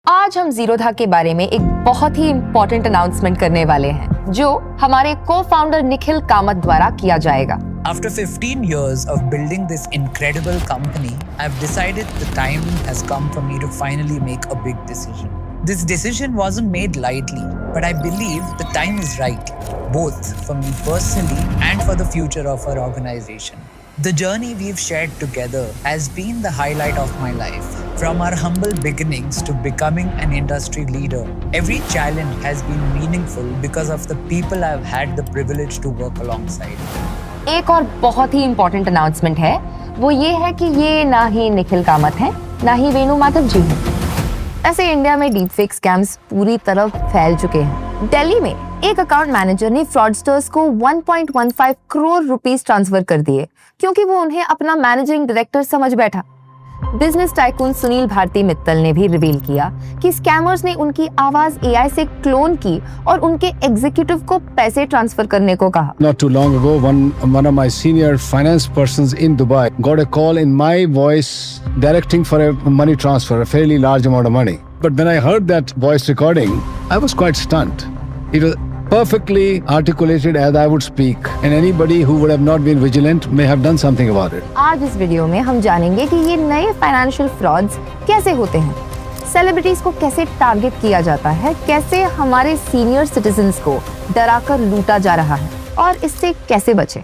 आज हम जीरोधा के बारे में एक बहुत ही इम्पोर्टेंट अनाउंसमेंट करने वाले हैं जो हमारे को-फाउंडर निखिल कामत द्वारा किया जाएगा। After 15 years of building this incredible company, I've decided the time has come for me to finally make a big decision. This decision wasn't made lightly, but I believe the time is right, both for me personally and for the future of our organization. The journey we've shared together has been the highlight of my life. From our humble beginnings to becoming an industry leader, every challenge has been meaningful because of the people I've had the privilege to work alongside. एक और बहुत ही important announcement है, वो ये है कि ये ना ही निखिल कामत है, ना ही वेणु माधव जी हैं। ऐसे इंडिया में डीप फेक स्कैम्स पूरी तरह फैल चुके हैं। दिल्ली में एक अकाउंट मैनेजर ने फ्रॉडस्टर्स को 1.15 करोड़ रुपीस ट्रांसफर कर दिए क्योंकि वो उन्हें अपना मैनेजिंग डायरेक्टर समझ बैठा। बिजनेस टाइकून सुनील भारती मित्तल ने भी रिवील किया कि स्कैमर्स ने उनकी आवाज एआई से क्लोन की और उनके एग्जीक्यूटिव को पैसे ट्रांसफर करने को कहा। Not too long ago, one of my senior finance persons in Dubai got a call in my voice directing for a money transfer, a fairly large amount of money. But when I heard that voice recording, I was quite stunned. It was perfectly articulated as I would speak, and anybody who would have not been vigilant may have done something about it. आज इस video में हम जानेंगे कि ये नए financial frauds कैसे होते हैं, सेलिब्रिटीज को कैसे टारगेट किया जाता है, कैसे हमारे सीनियर सिटीजन्स को डराकर लूटा जा रहा है और इससे कैसे बचें।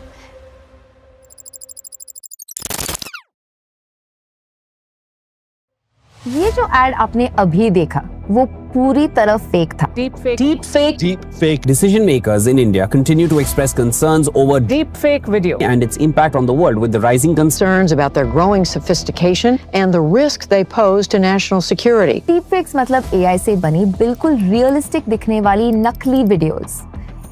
ये जो एड आपने अभी देखा वो पूरी तरह फेक था। Deepfake decision makers in India continue to express concerns over deepfake video and its impact on the world, with the rising concerns about their growing sophistication and the risk they pose to national security. Deepfakes मतलब AI से बनी बिल्कुल realistic दिखने वाली नकली videos.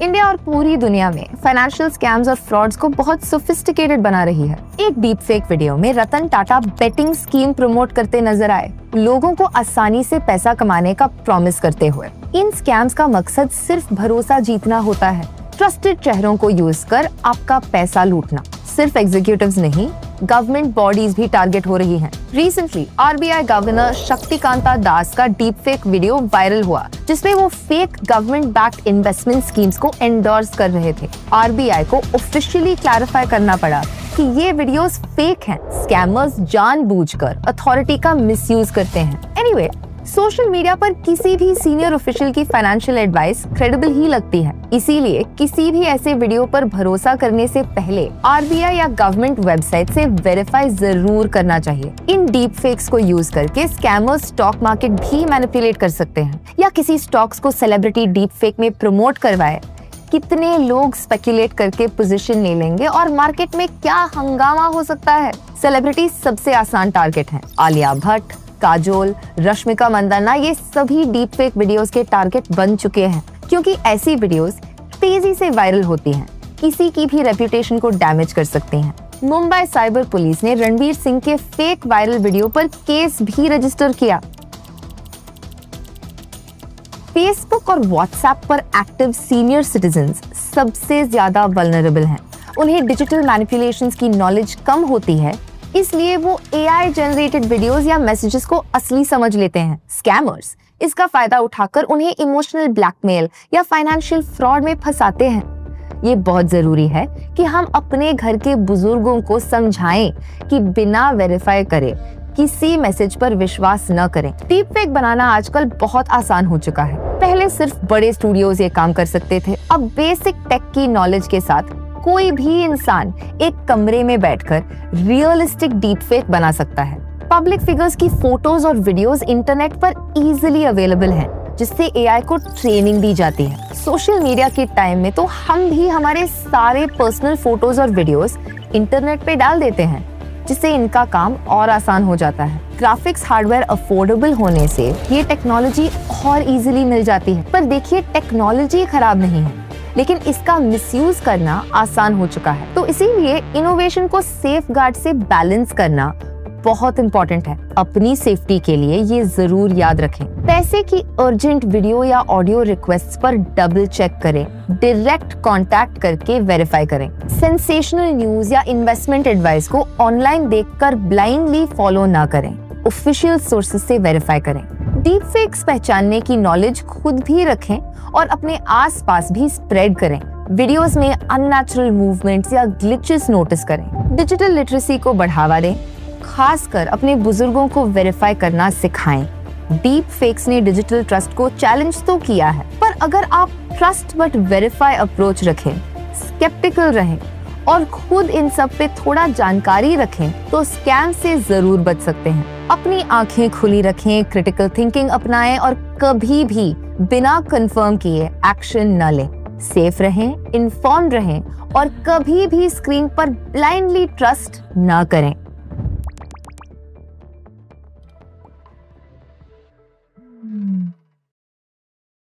India और पूरी दुनिया में फाइनेंशियल स्कैम्स और फ्रॉड्स को बहुत सोफिस्टिकेटेड बना रही है। एक डीपफेक वीडियो में Ratan Tata betting scheme promote करते नजर आए, लोगों को आसानी से पैसा कमाने का प्रॉमिस करते हुए। इन स्कैम्स का मकसद सिर्फ भरोसा जीतना होता है, ट्रस्टेड चेहरों को यूज कर आपका पैसा लूटना। सिर्फ एग्जीक्यूटिव्स नहीं, गवर्नमेंट बॉडीज भी टारगेट हो रही हैं। रिसेंटली आरबीआई गवर्नर शक्तिकांता दास का डीपफेक वीडियो वायरल हुआ जिसमें वो fake government backed investment schemes को एंडोर्स कर रहे थे। आरबीआई को ऑफिशियली क्लैरिफाई करना पड़ा कि ये वीडियोस फेक हैं। स्कैमर्स जानबूझकर अथॉरिटी का मिसयूज करते हैं। एनीवे, सोशल मीडिया पर किसी भी सीनियर ऑफिशियल की फाइनेंशियल एडवाइस क्रेडिबल ही लगती है, इसीलिए किसी भी ऐसे वीडियो पर भरोसा करने से पहले आरबीआई या गवर्नमेंट वेबसाइट से वेरीफाई जरूर करना चाहिए। इन डीप फेक्स को यूज करके स्कैमर्स स्टॉक मार्केट भी मैनिपुलेट कर सकते हैं या किसी स्टॉक्स को सेलिब्रिटी डीप फेक में प्रमोट करवाए। कितने लोग स्पेकुलेट करके पोजीशन ले लेंगे और मार्केट में क्या हंगामा हो सकता है। सेलिब्रिटी सबसे आसान टारगेट हैं। आलिया भट्ट, काजोल, रश्मिका मंदाना, ये सभी डीप फेक वीडियोस के टारगेट बन चुके हैं क्योंकि ऐसी वीडियोस तेजी से वायरल होती हैं, किसी की भी रेपुटेशन को डैमेज कर सकती हैं। मुंबई साइबर पुलिस ने रणवीर सिंह के फेक वायरल वीडियो पर केस भी रजिस्टर किया। फेसबुक और व्हाट्सएप पर एक्टिव सीनियर सिटीजन्स सबसे ज्यादा वल्नरेबल हैं। उन्हें डिजिटल मैनिपुलेशंस की नॉलेज कम होती है, इसलिए वो एआई जनरेटेड वीडियोस या मैसेजेस को असली समझ लेते हैं। स्कैमर्स इसका फायदा उठाकर उन्हें इमोशनल ब्लैकमेल या फाइनेंशियल फ्रॉड में फंसाते हैं। ये बहुत जरूरी है कि हम अपने घर के बुजुर्गों को समझाएं कि बिना वेरीफाई करे किसी मैसेज पर विश्वास न करें। डीपफेक बनाना आजकल बहुत आसान हो चुका है। पहले सिर्फ बड़े स्टूडियोज ये काम कर सकते थे, अब बेसिक टेक की नॉलेज के साथ कोई भी इंसान एक कमरे में बैठकर रियलिस्टिक डीपफेक बना सकता है। पब्लिक फिगर्स की फोटोज और वीडियोस इंटरनेट पर इजीली अवेलेबल हैं, जिससे एआई को ट्रेनिंग दी जाती है। सोशल मीडिया के टाइम में तो हम भी हमारे सारे पर्सनल फोटोज और वीडियोस इंटरनेट पे डाल देते हैं, जिससे इनका काम और आसान हो जाता है। ग्राफिक्स हार्डवेयर अफोर्डेबल होने से ये टेक्नोलॉजी और इजीली मिल जाती है। पर देखिए, टेक्नोलॉजी खराब नहीं है, लेकिन इसका मिसयूज करना आसान हो चुका है। तो इसीलिए इनोवेशन को सेफ गार्ड से बैलेंस करना बहुत इंपॉर्टेंट है। अपनी सेफ्टी के लिए ये जरूर याद रखें। पैसे की अर्जेंट वीडियो या ऑडियो रिक्वेस्ट्स पर डबल चेक करें, डायरेक्ट कांटेक्ट करके वेरीफाई करें। सेंसेशनल न्यूज या इन्वेस्टमेंट एडवाइस को ऑनलाइन देखकर ब्लाइंडली फॉलो ना करें, ऑफिशियल सोर्सेज से वेरीफाई करें। डीप फेक्स पहचानने की नॉलेज खुद भी रखें और अपने आसपास भी स्प्रेड करें। वीडियोस में अननेचुरल मूवमेंट्स या ग्लिचेस नोटिस करें। डिजिटल लिटरेसी को बढ़ावा दें, खासकर अपने बुजुर्गों को वेरीफाई करना सिखाएं। डीप फेक्स ने डिजिटल ट्रस्ट को चैलेंज तो किया है, पर अगर आप ट्रस्ट बट वेरीफाई अप्रोच रखें, स्केप्टिकल रहें और खुद इन सब पे थोड़ा जानकारी रखें तो स्कैम से जरूर बच सकते हैं। अपनी आंखें खुली रखें, क्रिटिकल थिंकिंग अपनाएं और कभी भी बिना कंफर्म किए एक्शन न लें। सेफ रहें, इन्फॉर्म्ड रहें और कभी भी स्क्रीन पर ब्लाइंडली ट्रस्ट न करें।